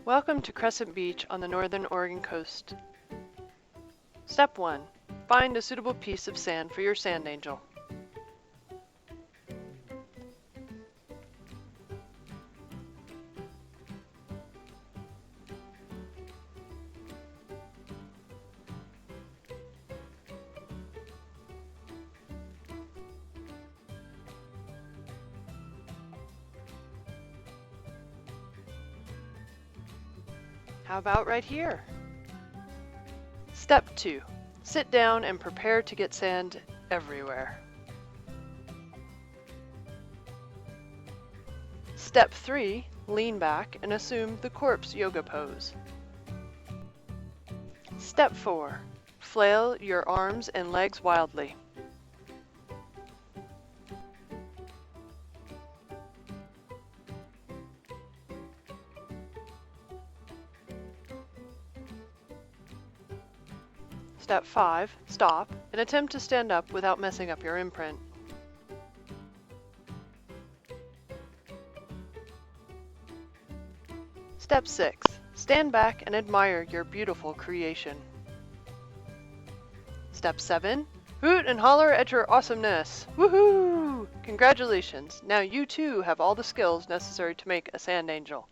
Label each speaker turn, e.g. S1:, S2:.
S1: Welcome to Crescent Beach on the northern Oregon coast. Step 1. Find a suitable piece of sand for your sand angel. How about right here? Step 2. Sit down and prepare to get sand everywhere. Step 3. Lean back and assume the corpse yoga pose. Step 4. Flail your arms and legs wildly. Step 5. Stop and attempt to stand up without messing up your imprint. Step 6. Stand back and admire your beautiful creation. Step 7. Hoot and holler at your awesomeness. Woohoo! Congratulations! Now you too have all the skills necessary to make a sand angel.